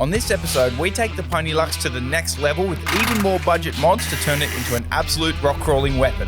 On this episode, we take the HiLux to the next level with even more budget mods to turn it into an absolute rock crawling weapon.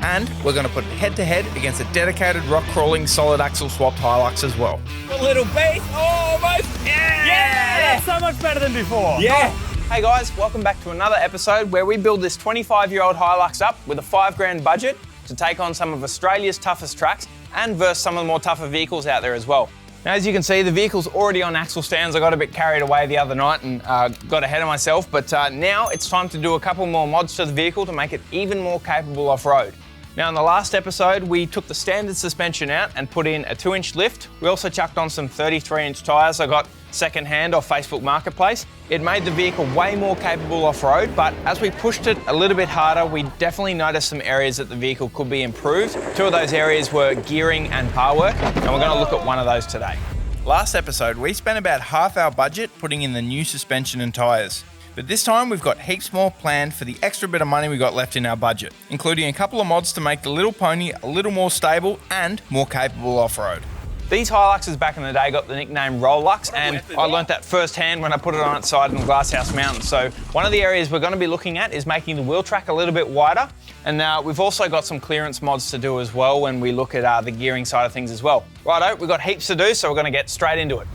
And we're going to put it head to head against a dedicated rock crawling solid axle swapped HiLux as well. A little beat, almost. Yeah! That's so much better than before. Yeah! Hey guys, welcome back to another episode where we build this 25-year-old HiLux up with a $5,000 budget to take on some of Australia's toughest tracks and verse some of the more tougher vehicles out there as well. Now, as you can see, the vehicle's already on axle stands. I got a bit carried away the other night and got ahead of myself, but now it's time to do a couple more mods to the vehicle to make it even more capable off-road. Now, in the last episode, we took the standard suspension out and put in a 2-inch lift. We also chucked on some 33-inch tyres I got second-hand off Facebook Marketplace. It made the vehicle way more capable off-road, but as we pushed it a little bit harder, we definitely noticed some areas that the vehicle could be improved. Two of those areas were gearing and power work, and we're going to look at one of those today. Last episode, we spent about half our budget putting in the new suspension and tyres. But this time we've got heaps more planned for the extra bit of money we got left in our budget, including a couple of mods to make the little pony a little more stable and more capable off-road. These HiLuxes back in the day got the nickname Rollux, and I learnt that firsthand when I put it on its side in the Glasshouse Mountains. So one of the areas we're going to be looking at is making the wheel track a little bit wider, and we've also got some clearance mods to do as well when we look at the gearing side of things as well. Righto, we've got heaps to do, so we're going to get straight into it.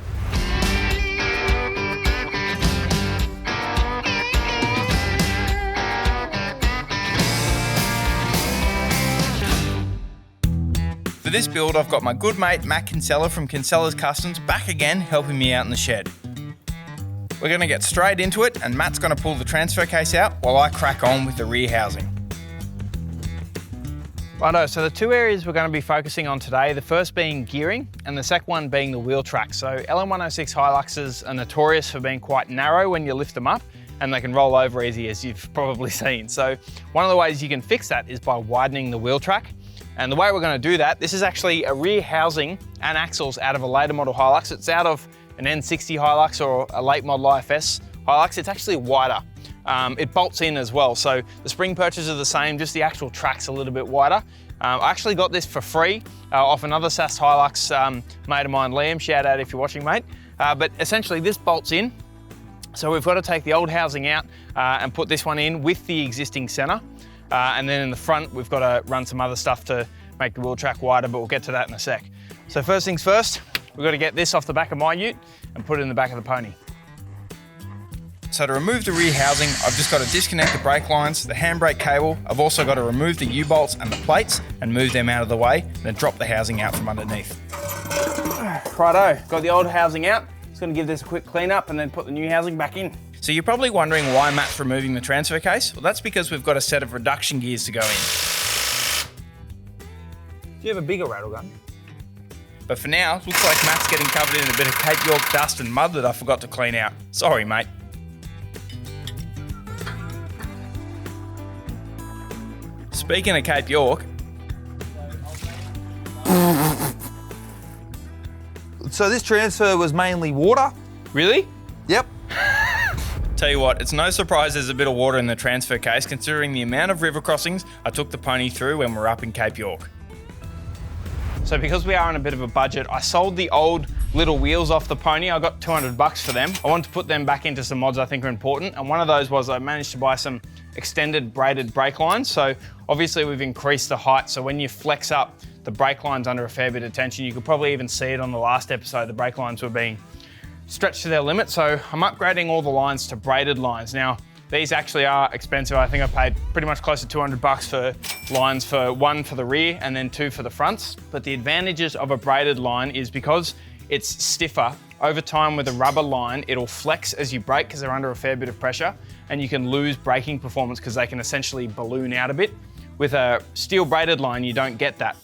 For this build, I've got my good mate Matt Kinsella from Kinsella's Customs back again helping me out in the shed. We're going to get straight into it, and Matt's going to pull the transfer case out while I crack on with the rear housing. Righto, so the two areas we're going to be focusing on today, the first being gearing and the second one being the wheel track. So LN106 HiLuxes are notorious for being quite narrow when you lift them up, and they can roll over easy, as you've probably seen. So one of the ways you can fix that is by widening the wheel track. And the way we're going to do that, this is actually a rear housing and axles out of a later model HiLux. It's out of an N60 HiLux or a late model IFS HiLux. It's actually wider. It bolts in as well. So the spring perches are the same, just the actual track's a little bit wider. I actually got this for free off another SAS HiLux mate of mine, Liam. Shout out if you're watching, mate. But essentially this bolts in. So we've got to take the old housing out and put this one in with the existing center. And then in the front, we've got to run some other stuff to make the wheel track wider, but we'll get to that in a sec. So first things first, we've got to get this off the back of my ute and put it in the back of the pony. So to remove the rear housing, I've just got to disconnect the brake lines, the handbrake cable. I've also got to remove the U-bolts and the plates and move them out of the way, then drop the housing out from underneath. Righto, got the old housing out. Just going to give this a quick clean up and then put the new housing back in. So you're probably wondering why Matt's removing the transfer case. Well, that's because we've got a set of reduction gears to go in. Do you have a bigger rattle gun? But for now, it looks like Matt's getting covered in a bit of Cape York dust and mud that I forgot to clean out. Sorry, mate. Speaking of Cape York, So this transfer was mainly water? Really? Yep. tell you what, it's no surprise there's a bit of water in the transfer case considering the amount of river crossings I took the pony through when we were up in Cape York. So because we are on a bit of a budget, I sold the old little wheels off the pony. I got $200 for them. I want to put them back into some mods I think are important. And one of those was I managed to buy some extended braided brake lines. So obviously we've increased the height. So when you flex up, the brake line's under a fair bit of tension. You could probably even see it on the last episode. The brake lines were being stretched to their limit. So I'm upgrading all the lines to braided lines. Now, these actually are expensive. I think I paid pretty much close to $200 for lines, for one for the rear and then two for the fronts. But the advantages of a braided line is because it's stiffer, over time with a rubber line, it'll flex as you brake because they're under a fair bit of pressure, and you can lose braking performance because they can essentially balloon out a bit. With a steel braided line, you don't get that.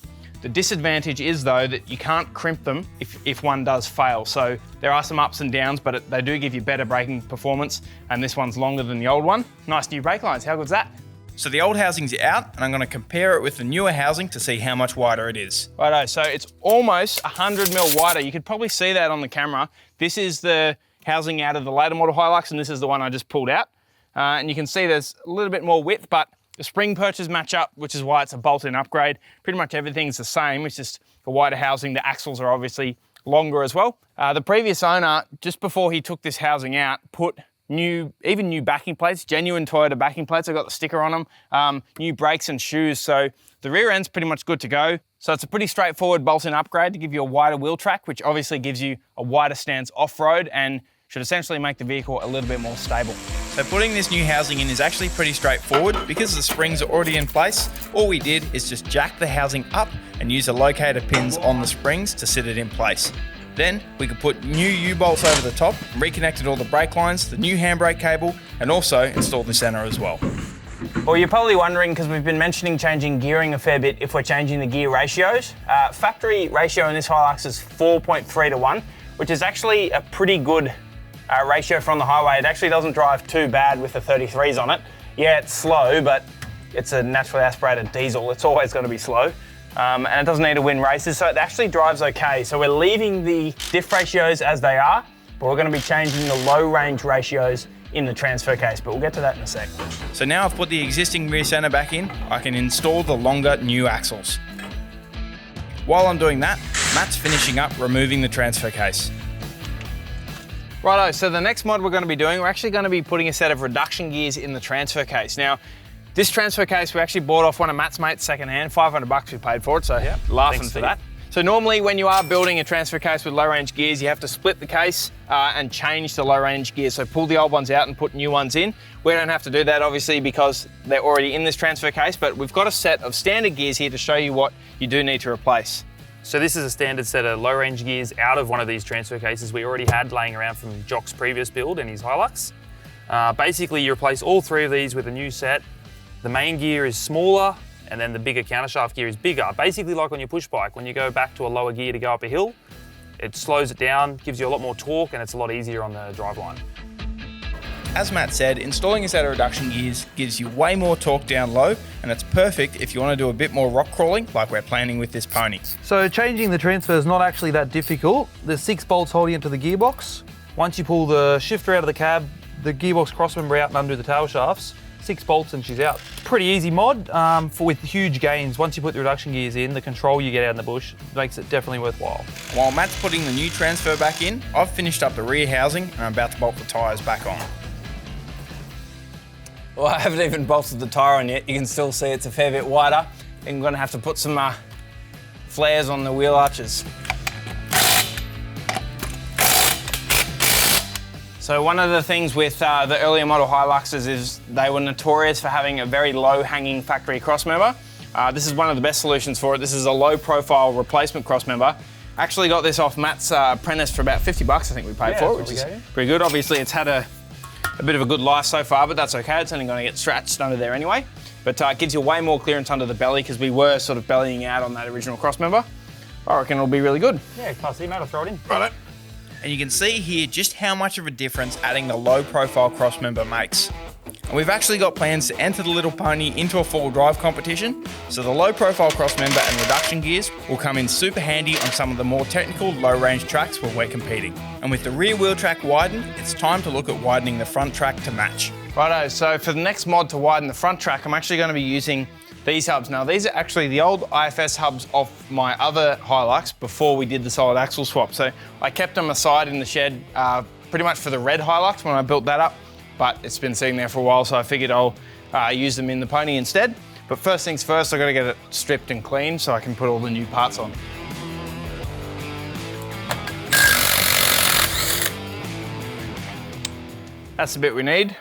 The disadvantage is though that you can't crimp them if one does fail. So there are some ups and downs, but they do give you better braking performance, and this one's longer than the old one. Nice new brake lines, how good's that? So the old housing's out, and I'm going to compare it with the newer housing to see how much wider it is. Righto, so it's almost 100 mil wider. You could probably see that on the camera. This is the housing out of the later model HiLux, and this is the one I just pulled out. And you can see there's a little bit more width, but the spring perches match up, which is why it's a bolt-in upgrade. Pretty much everything's the same, it's just a wider housing. The axles are obviously longer as well. The previous owner, just before he took this housing out, put new backing plates, genuine Toyota backing plates. I got the sticker on them, new brakes and shoes. So the rear end's pretty much good to go. So it's a pretty straightforward bolt-in upgrade to give you a wider wheel track, which obviously gives you a wider stance off-road and should essentially make the vehicle a little bit more stable. So putting this new housing in is actually pretty straightforward because the springs are already in place. All we did is just jack the housing up and use the locator pins on the springs to sit it in place. Then we could put new U-bolts over the top, reconnected all the brake lines, the new handbrake cable, and also installed the center as well. Well, you're probably wondering, because we've been mentioning changing gearing a fair bit, if we're changing the gear ratios. Factory ratio in this HiLux is 4.3 to 1, which is actually a pretty good ratio from the highway. It actually doesn't drive too bad with the 33s on it. Yeah, it's slow, but it's a naturally aspirated diesel. It's always going to be slow. And it doesn't need to win races, so it actually drives okay. So we're leaving the diff ratios as they are, but we're going to be changing the low range ratios in the transfer case, but we'll get to that in a sec. So now I've put the existing rear center back in, I can install the longer new axles. While I'm doing that, Matt's finishing up removing the transfer case. Righto, so the next mod we're going to be doing, we're actually going to be putting a set of reduction gears in the transfer case. Now, this transfer case we actually bought off one of Matt's mates secondhand, 500 bucks we paid for it, so yeah, laughing for that. So normally when you are building a transfer case with low range gears, you have to split the case and change the low range gears. So pull the old ones out and put new ones in. We don't have to do that obviously because they're already in this transfer case, but we've got a set of standard gears here to show you what you do need to replace. So this is a standard set of low range gears out of one of these transfer cases we already had laying around from Jock's previous build in his HiLux. Basically you replace all three of these with a new set. The main gear is smaller and then the bigger countershaft gear is bigger. Basically like on your push bike, when you go back to a lower gear to go up a hill, it slows it down, gives you a lot more torque and it's a lot easier on the driveline. As Matt said, installing a set of reduction gears gives you way more torque down low, and it's perfect if you want to do a bit more rock crawling like we're planning with this pony. So changing the transfer is not actually that difficult. There's 6 bolts holding into the gearbox. Once you pull the shifter out of the cab, the gearbox crossmember out and undo the tail shafts, 6 bolts and she's out. Pretty easy mod with huge gains. Once you put the reduction gears in, the control you get out in the bush makes it definitely worthwhile. While Matt's putting the new transfer back in, I've finished up the rear housing and I'm about to bolt the tyres back on. Well, I haven't even bolted the tyre on yet. You can still see it's a fair bit wider. I'm going to have to put some flares on the wheel arches. So one of the things with the earlier model HiLuxes is they were notorious for having a very low hanging factory crossmember. This is one of the best solutions for it. This is a low profile replacement crossmember. Actually got this off Matt's apprentice for about 50 bucks I think we paid for it, which is pretty good. Obviously it's had a bit of a good life so far, but that's okay. It's only going to get scratched under there anyway. But it gives you way more clearance under the belly because we were sort of bellying out on that original crossmember. I reckon it'll be really good. Yeah, Class C, mate, I'll throw it in. Right. And you can see here just how much of a difference adding the low profile crossmember makes. And we've actually got plans to enter the little pony into a four-wheel drive competition, so the low profile crossmember and reduction gears will come in super handy on some of the more technical low range tracks where we're competing. And with the rear wheel track widened, it's time to look at widening the front track to match. Righto, so for the next mod to widen the front track, I'm actually going to be using these hubs. Now these are actually the old IFS hubs off my other HiLux before we did the solid axle swap. So I kept them aside in the shed pretty much for the red HiLux when I built that up, but it's been sitting there for a while, so I figured I'll use them in the pony instead. But first things first, I've got to get it stripped and cleaned so I can put all the new parts on. That's the bit we need.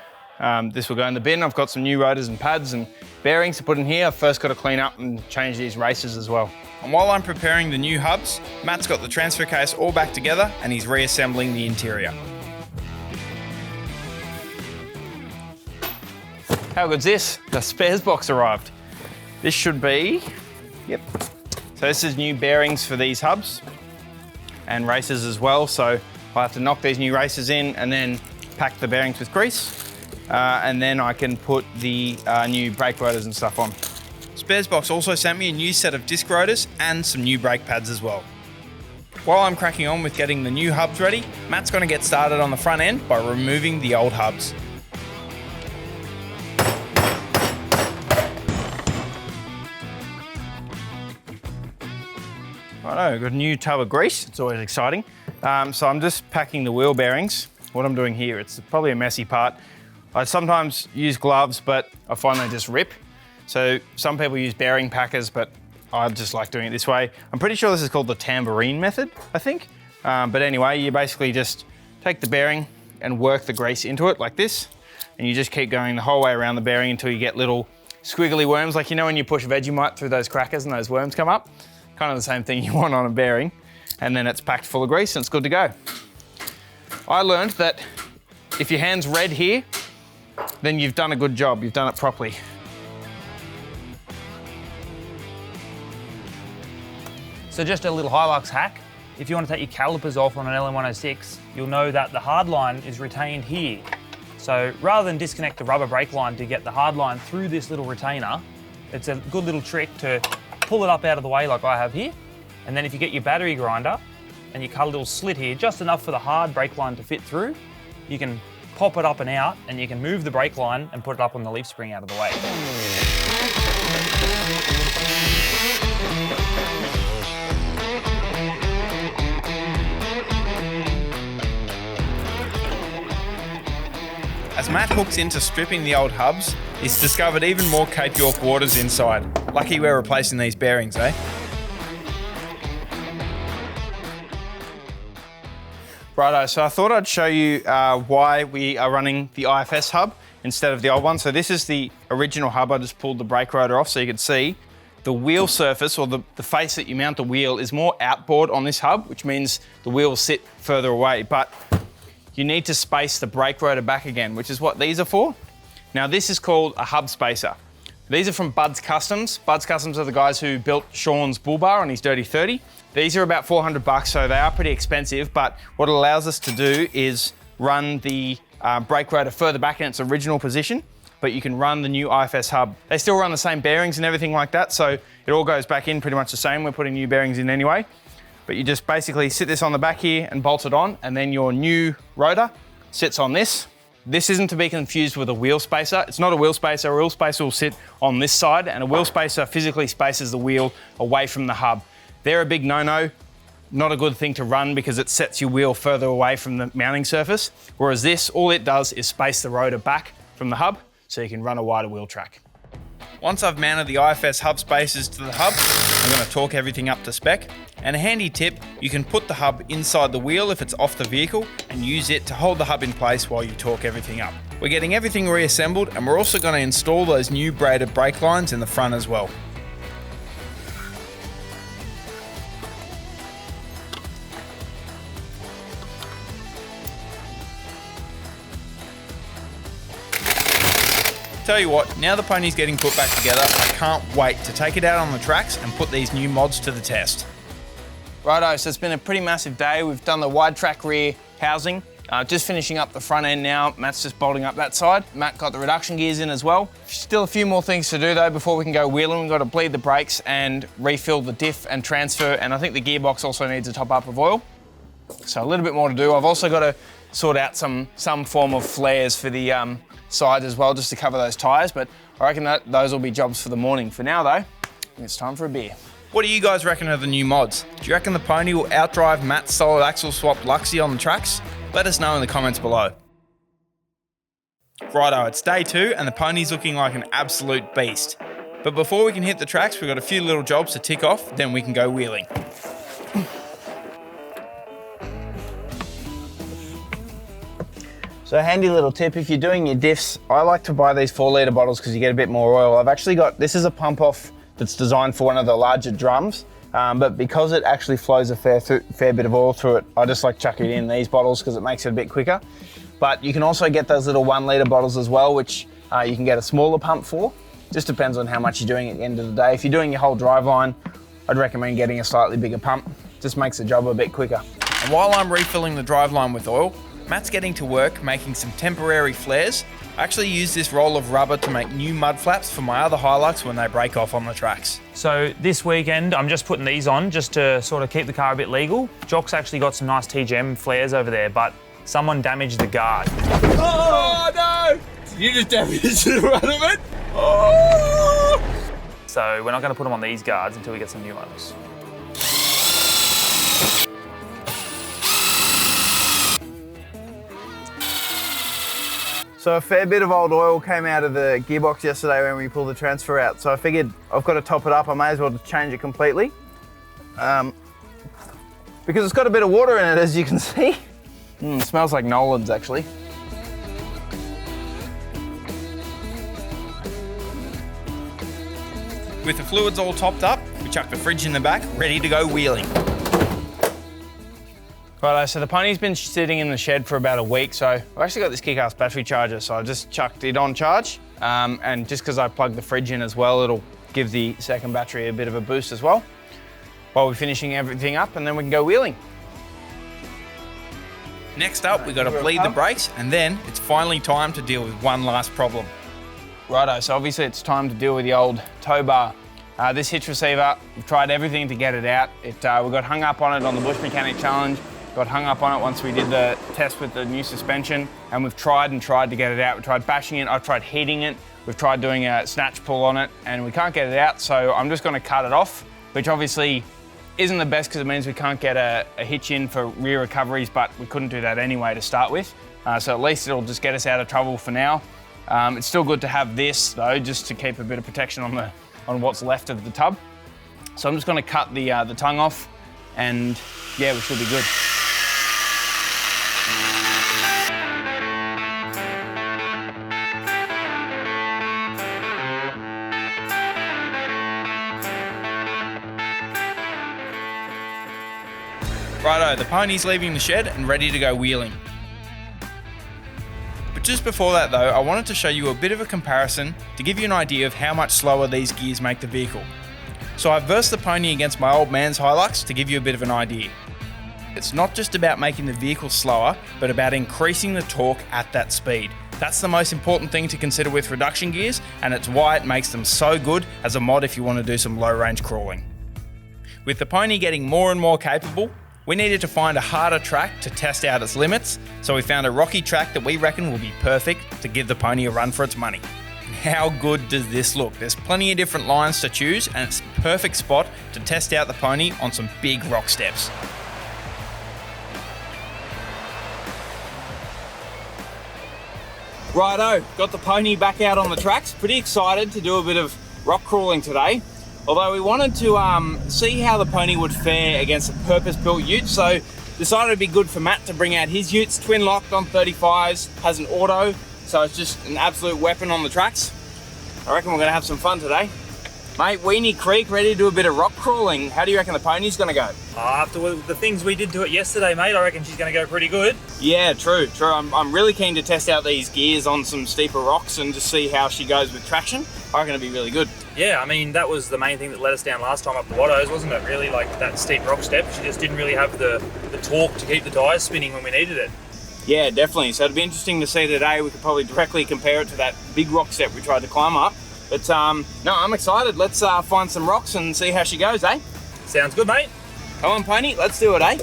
This will go in the bin. I've got some new rotors and pads and bearings to put in here. I've first got to clean up and change these racers as well. And while I'm preparing the new hubs, Matt's got the transfer case all back together and he's reassembling the interior. How good's this? The spares box arrived. This should be, yep. So this is new bearings for these hubs and racers as well. So I have to knock these new racers in and then pack the bearings with grease. And then I can put the new brake rotors and stuff on. Sparesbox also sent me a new set of disc rotors and some new brake pads as well. While I'm cracking on with getting the new hubs ready, Matt's going to get started on the front end by removing the old hubs. Righto, got a new tub of grease. It's always exciting. So I'm just packing the wheel bearings. What I'm doing here, it's probably a messy part. I sometimes use gloves, but I find they just rip. So some people use bearing packers, but I just like doing it this way. I'm pretty sure this is called the tambourine method, I think. But anyway, you basically just take the bearing and work the grease into it like this. And you just keep going the whole way around the bearing until you get little squiggly worms. Like, you know when you push Vegemite through those crackers and those worms come up? Kind of the same thing you want on a bearing. And then it's packed full of grease and it's good to go. I learned that if your hand's red here, then you've done a good job, you've done it properly. So just a little HiLux hack. If you want to take your calipers off on an LN106, you'll know that the hard line is retained here. So rather than disconnect the rubber brake line to get the hard line through this little retainer, it's a good little trick to pull it up out of the way like I have here. And then if you get your battery grinder and you cut a little slit here, just enough for the hard brake line to fit through, you can pop it up and out and you can move the brake line and put it up on the leaf spring out of the way. As Matt hooks into stripping the old hubs, he's discovered even more Cape York waters inside. Lucky we're replacing these bearings, eh? Righto, so I thought I'd show you why we are running the IFS hub instead of the old one. So this is the original hub. I just pulled the brake rotor off so you can see the wheel surface, or the face that you mount the wheel, is more outboard on this hub, which means the wheels sit further away. But you need to space the brake rotor back again, which is what these are for. Now this is called a hub spacer. These are from Bud's Customs. Bud's Customs are the guys who built Sean's bull bar on his Dirty 30. These are about 400 bucks, so they are pretty expensive, but what it allows us to do is run the brake rotor further back in its original position, but you can run the new IFS hub. They still run the same bearings and everything like that, so it all goes back in pretty much the same. We're putting new bearings in anyway. But you just basically sit this on the back here and bolt it on, and then your new rotor sits on this. This isn't to be confused with a wheel spacer. It's not a wheel spacer. A wheel spacer will sit on this side, and a wheel spacer physically spaces the wheel away from the hub. They're a big no-no, not a good thing to run because it sets your wheel further away from the mounting surface. Whereas this, all it does is space the rotor back from the hub so you can run a wider wheel track. Once I've mounted the IFS hub spacers to the hub, I'm going to torque everything up to spec. And a handy tip, you can put the hub inside the wheel if it's off the vehicle and use it to hold the hub in place while you torque everything up. We're getting everything reassembled, and we're also going to install those new braided brake lines in the front as well. Tell you what, now the pony's getting put back together, I can't wait to take it out on the tracks and put these new mods to the test. Righto, so it's been a pretty massive day. We've done the wide track rear housing, just finishing up the front end now. Matt's just bolting up that side. Matt got the reduction gears in as well. Still a few more things to do though before we can go wheeling. We've got to bleed the brakes and refill the diff and transfer, and I think the gearbox also needs a top up of oil. So a little bit more to do. I've also got to sort out some form of flares for the sides as well, just to cover those tyres, but I reckon that those will be jobs for the morning. For now though, it's time for a beer. What do you guys reckon of the new mods? Do you reckon the pony will outdrive Matt's solid axle swap Luxy on the tracks? Let us know in the comments below. Righto, it's day 2 and the pony's looking like an absolute beast. But before we can hit the tracks, we've got a few little jobs to tick off, then we can go wheeling. So a handy little tip, if you're doing your diffs, I like to buy these 4 litre bottles because you get a bit more oil. I've actually got, this is a pump off that's designed for one of the larger drums, but because it actually flows a fair bit of oil through it, I just like chucking it in these bottles because it makes it a bit quicker. But you can also get those little 1 litre bottles as well, which you can get a smaller pump for. Just depends on how much you're doing at the end of the day. If you're doing your whole drive line, I'd recommend getting a slightly bigger pump. Just makes the job a bit quicker. And while I'm refilling the driveline with oil, Matt's getting to work making some temporary flares. I actually use this roll of rubber to make new mud flaps for my other HiLux when they break off on the tracks. So this weekend, I'm just putting these on just to sort of keep the car a bit legal. Jock's actually got some nice TGM flares over there, but someone damaged the guard. Oh no! Did you just damage the run of it? Oh! So we're not going to put them on these guards until we get some new ones. So a fair bit of old oil came out of the gearbox yesterday when we pulled the transfer out. So I figured I've got to top it up. I may as well change it completely. Because it's got a bit of water in it, as you can see. Smells like Nolan's actually. With the fluids all topped up, we chuck the fridge in the back, ready to go wheeling. Righto, so the pony's been sitting in the shed for about a week, so I've actually got this kick-ass battery charger, so I just chucked it on charge. And just because I plugged the fridge in as well, it'll give the second battery a bit of a boost as well, while we're finishing everything up, and then we can go wheeling. Next up, we got to bleed the brakes, and then it's finally time to deal with one last problem. Righto, so obviously it's time to deal with the old tow bar. This hitch receiver, we've tried everything to get it out. We got hung up on it on the Bush Mechanic Challenge. Got hung up on it once we did the test with the new suspension, and we've tried and tried to get it out. We tried bashing it, I've tried heating it, we've tried doing a snatch pull on it, and we can't get it out, so I'm just gonna cut it off, which obviously isn't the best because it means we can't get a hitch in for rear recoveries, but we couldn't do that anyway to start with. So at least it'll just get us out of trouble for now. It's still good to have this though, just to keep a bit of protection on what's left of the tub. So I'm just gonna cut the tongue off, and yeah, we should be good. Righto, the pony's leaving the shed and ready to go wheeling. But just before that though, I wanted to show you a bit of a comparison to give you an idea of how much slower these gears make the vehicle. So I've versed the pony against my old man's HiLux to give you a bit of an idea. It's not just about making the vehicle slower, but about increasing the torque at that speed. That's the most important thing to consider with reduction gears, and it's why it makes them so good as a mod if you want to do some low range crawling. With the pony getting more and more capable, we needed to find a harder track to test out its limits, so we found a rocky track that we reckon will be perfect to give the pony a run for its money. How good does this look? There's plenty of different lines to choose, and it's the perfect spot to test out the pony on some big rock steps. Righto, got the pony back out on the tracks. Pretty excited to do a bit of rock crawling today. Although we wanted to see how the pony would fare against a purpose-built ute, so decided it'd be good for Matt to bring out his utes, twin locked on 35s, has an auto, so it's just an absolute weapon on the tracks. I reckon we're gonna have some fun today. Mate, Weenie Creek, ready to do a bit of rock crawling. How do you reckon the pony's gonna go? After the things we did to it yesterday, mate, I reckon she's going to go pretty good. Yeah, true. I'm really keen to test out these gears on some steeper rocks and just see how she goes with traction. I reckon it'll be really good. Yeah, I mean, that was the main thing that let us down last time up the Wattos, wasn't it? Really, like that steep rock step. She just didn't really have the torque to keep the tyres spinning when we needed it. Yeah, definitely. So it'll be interesting to see today. We could probably directly compare it to that big rock step we tried to climb up. But no, I'm excited. Let's find some rocks and see how she goes, eh? Sounds good, mate. Come on, pony, let's do it, eh?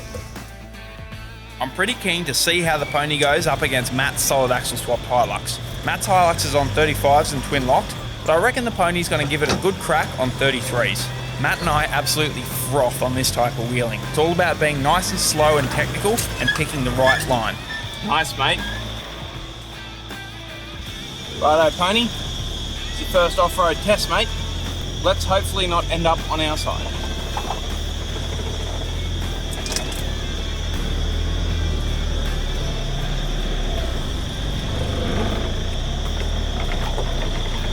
I'm pretty keen to see how the pony goes up against Matt's solid axle swap HiLux. Matt's HiLux is on 35s and twin locked, but I reckon the pony's going to give it a good crack on 33s. Matt and I absolutely froth on this type of wheeling. It's all about being nice and slow and technical and picking the right line. Nice, mate. Righto, pony. It's your first off-road test, mate. Let's hopefully not end up on our side.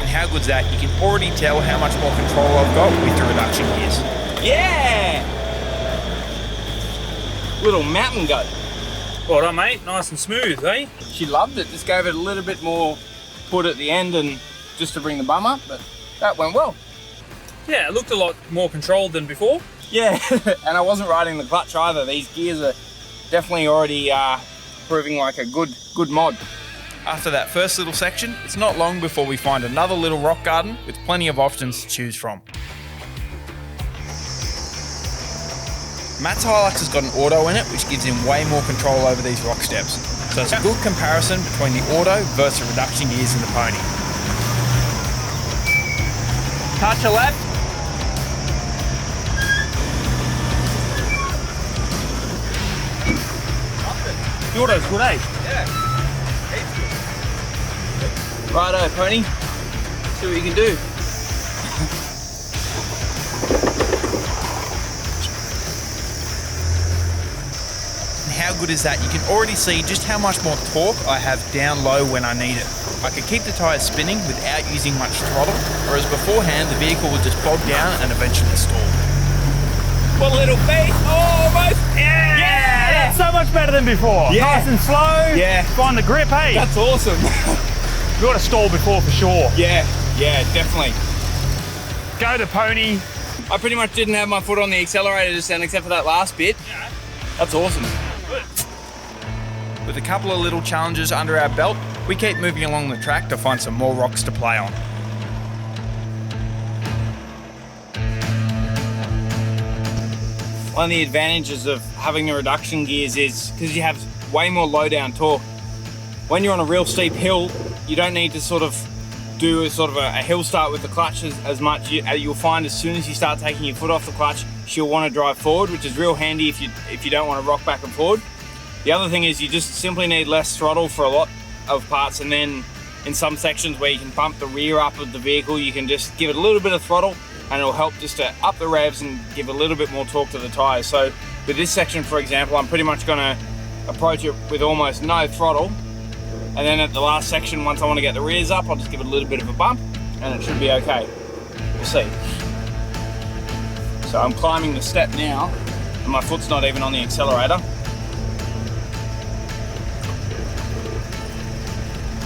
How good's that? You can already tell how much more control I've got with the reduction gears. Yeah! Little mountain goat. Well done, mate. Nice and smooth, eh? She loved it. Just gave it a little bit more put at the end and just to bring the bum up, but that went well. Yeah, it looked a lot more controlled than before. Yeah, and I wasn't riding the clutch either. These gears are definitely already proving like a good mod. After that first little section, it's not long before we find another little rock garden with plenty of options to choose from. Matt's HiLux has got an auto in it, which gives him way more control over these rock steps. So it's a good comparison between the auto versus reduction gears in the pony. Touch a left. The auto's good, eh? Yeah. Righto, Pony. See what you can do. How good is that? You can already see just how much more torque I have down low when I need it. I can keep the tyres spinning without using much throttle, whereas beforehand the vehicle would just bog down and eventually stall. What little beat! Oh, almost! Yeah! That's so much better than before. Yeah. Nice and slow. Yeah. Find the grip, hey? That's awesome. You got to stall before for sure. Yeah, definitely. Go to Pony. I pretty much didn't have my foot on the accelerator just then, except for that last bit. Yeah. That's awesome. Good. With a couple of little challenges under our belt, we keep moving along the track to find some more rocks to play on. One of the advantages of having the reduction gears is because you have way more low down torque. When you're on a real steep hill, you don't need to sort of do a hill start with the clutch as much. You'll find as soon as you start taking your foot off the clutch, she'll want to drive forward, which is real handy if you don't want to rock back and forward. The other thing is you just simply need less throttle for a lot of parts, and then in some sections where you can pump the rear up of the vehicle, you can just give it a little bit of throttle and it'll help just to up the revs and give a little bit more torque to the tyres. So with this section, for example, I'm pretty much going to approach it with almost no throttle, and then at the last section, once I want to get the rears up, I'll just give it a little bit of a bump and it should be okay. We'll see. So I'm climbing the step now and my foot's not even on the accelerator.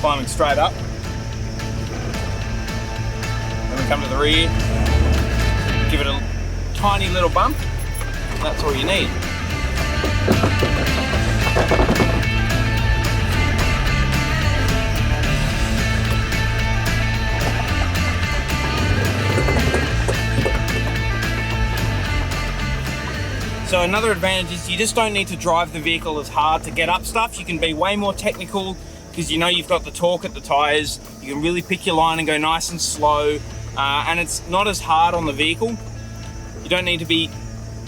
Climbing straight up. Then we come to the rear, give it a tiny little bump, and that's all you need. So another advantage is you just don't need to drive the vehicle as hard to get up stuff. You can be way more technical because you know you've got the torque at the tyres. You can really pick your line and go nice and slow, and it's not as hard on the vehicle. You don't need to be,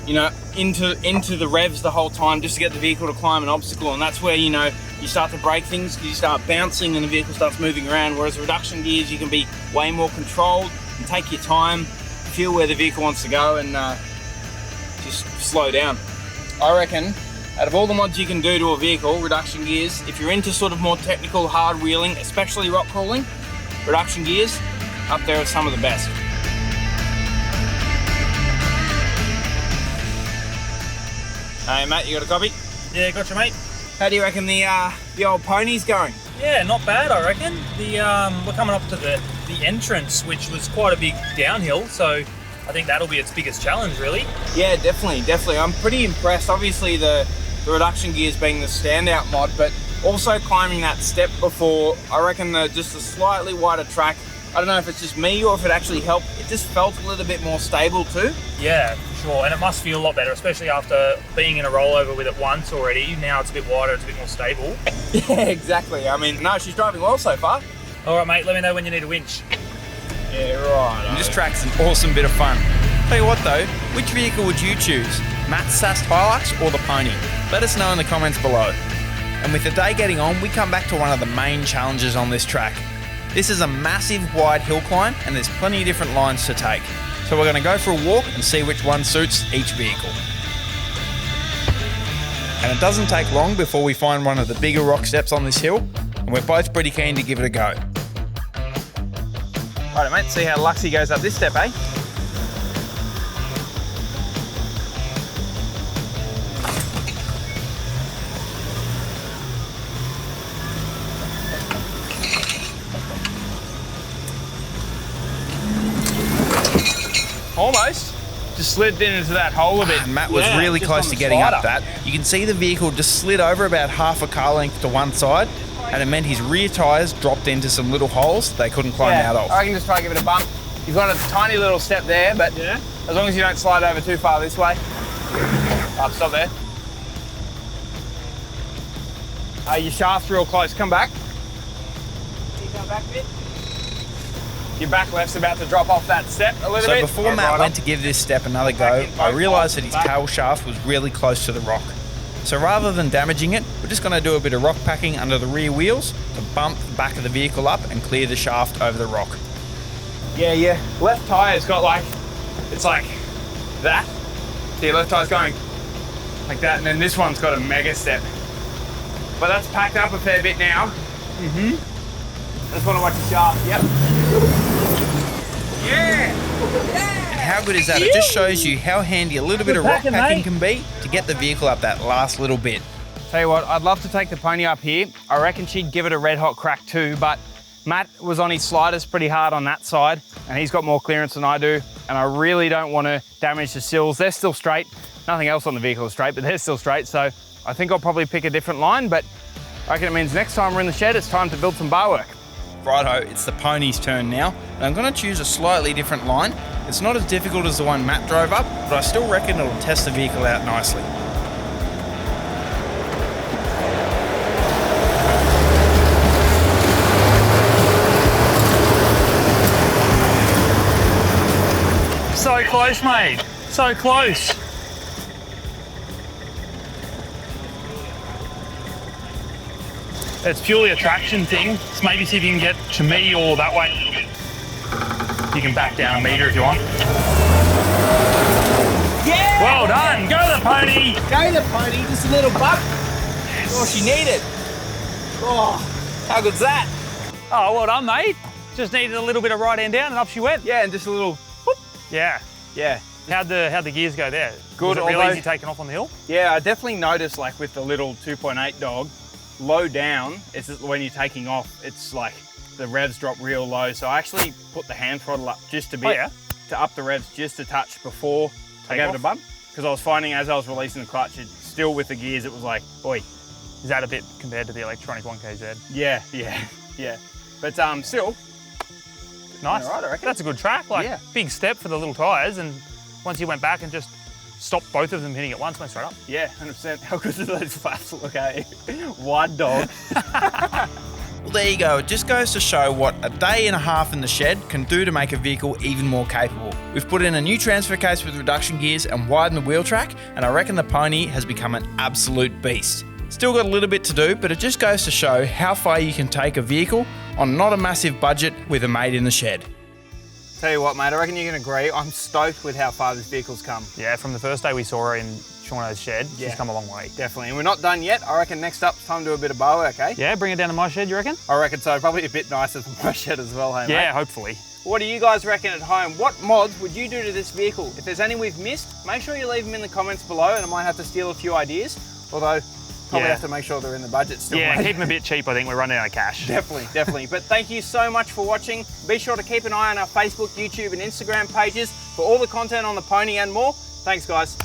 into the revs the whole time just to get the vehicle to climb an obstacle, and that's where, you start to break things because you start bouncing and the vehicle starts moving around, whereas reduction gears, you can be way more controlled and take your time, feel where the vehicle wants to go, and just slow down. I reckon out of all the mods you can do to a vehicle, reduction gears, if you're into sort of more technical hard wheeling, especially rock crawling, reduction gears up there are some of the best. Hey Matt, you got a copy? Yeah, gotcha, mate. How do you reckon the old pony's going? Yeah, not bad, I reckon. We're coming up to the entrance, which was quite a big downhill, so I think that'll be its biggest challenge, really. Yeah, definitely. I'm pretty impressed. Obviously, the reduction gears being the standout mod, but also climbing that step before, I reckon just a slightly wider track. I don't know if it's just me or if it actually helped. It just felt a little bit more stable too. Yeah, for sure. And it must feel a lot better, especially after being in a rollover with it once already. Now it's a bit wider, it's a bit more stable. Yeah, exactly. I mean, no, she's driving well so far. All right, mate, let me know when you need a winch. Yeah, right. This track's an awesome bit of fun. Tell you what though, which vehicle would you choose? Matt's Sass HiLux or the Pony? Let us know in the comments below. And with the day getting on, we come back to one of the main challenges on this track. This is a massive wide hill climb and there's plenty of different lines to take. So we're going to go for a walk and see which one suits each vehicle. And it doesn't take long before we find one of the bigger rock steps on this hill, and we're both pretty keen to give it a go. Alright mate, see how Luxy goes up this step, eh? Almost. Just slid into that hole a bit. And Matt was Yeah, really just close on to the getting up slider. that. You can see the vehicle just slid over about half a car length to one side, and it meant his rear tyres dropped into some little holes they couldn't climb out of. I can just try to give it a bump. You've got a tiny little step there, but Yeah. as long as you don't slide over too far this way. Oh, stop there. Your shaft's real close. Come back. Can you come back a bit? Your back left's about to drop off that step a little So bit. before And Matt right went up. to give this step another go, I realised that his tail shaft was really close to the rock. So rather than damaging it, we're just going to do a bit of rock packing under the rear wheels to bump the back of the vehicle up and clear the shaft over the rock. Yeah. Left tyre's got like, it's like that. See, left tyre's going like that, and then this one's got a mega step. But that's packed up a fair bit now. I just want to watch the shaft. Yep. And how good is that? It just shows you how handy a little bit of rock packing can be to get the vehicle up that last little bit. Tell you what, I'd love to take the pony up here. I reckon she'd give it a red hot crack too, but Matt was on his sliders pretty hard on that side, and he's got more clearance than I do, and I really don't want to damage the sills. They're still straight. Nothing else on the vehicle is straight, but they're still straight, so I think I'll probably pick a different line, but I reckon it means next time we're in the shed, it's time to build some bar work. Righto, it's the pony's turn now, and I'm going to choose a slightly different line. It's not as difficult as the one Matt drove up, but I still reckon it'll test the vehicle out nicely. So close, mate. So close. It's purely a traction thing. So maybe see if you can get to me or that way a little bit. You can back down a metre if you want. Yeah! Well done. Go the pony. Go the pony, just a little buck. That's all she needed. Oh, how good's that? Oh, well done, mate. Just needed a little bit of right hand down and up she went. Yeah, and just a little whoop. Yeah. Yeah. How'd the gears go there? Good, Was it real although- easy taking off on the hill? Yeah, I definitely noticed, like with the little 2.8 dog, low down, it's just when you're taking off, it's like the revs drop real low. So I actually put the hand throttle up just a bit to up the revs just a touch before I gave it a bump. Because I was finding as I was releasing the clutch, it still with the gears, it was like, oi. Is that a bit compared to the electronic 1KZ? Yeah. But still, Nice. all right, I reckon. That's a good track. Like, Yeah. big step for the little tyres. And once you went back and just stopped both of them hitting at once, went straight up. Yeah, 100%. How good do those flaps look, eh? Wide dog. Well, there you go. It just goes to show what a day and a half in the shed can do to make a vehicle even more capable. We've put in a new transfer case with reduction gears and widened the wheel track, and I reckon the pony has become an absolute beast. Still got a little bit to do, but it just goes to show how far you can take a vehicle on not a massive budget with a mate in the shed. Tell you what, mate, I reckon you can agree. I'm stoked with how far this vehicle's come. Yeah, from the first day we saw her in Shauno's shed, she's come a long way. Definitely. And we're not done yet. I reckon next up it's time to do a bit of bar work, eh? Yeah, bring it down to my shed, you reckon? I reckon so. Probably a bit nicer than my shed as well, hey, Yeah, mate? hopefully. What do you guys reckon at home? What mods would you do to this vehicle? If there's any we've missed, make sure you leave them in the comments below, and I might have to steal a few ideas. Although, probably have to make sure they're in the budget still. Yeah, mate. keep them a bit cheap. I think we're running out of cash. Definitely. But thank you so much for watching. Be sure to keep an eye on our Facebook, YouTube, and Instagram pages for all the content on the pony and more. Thanks, guys.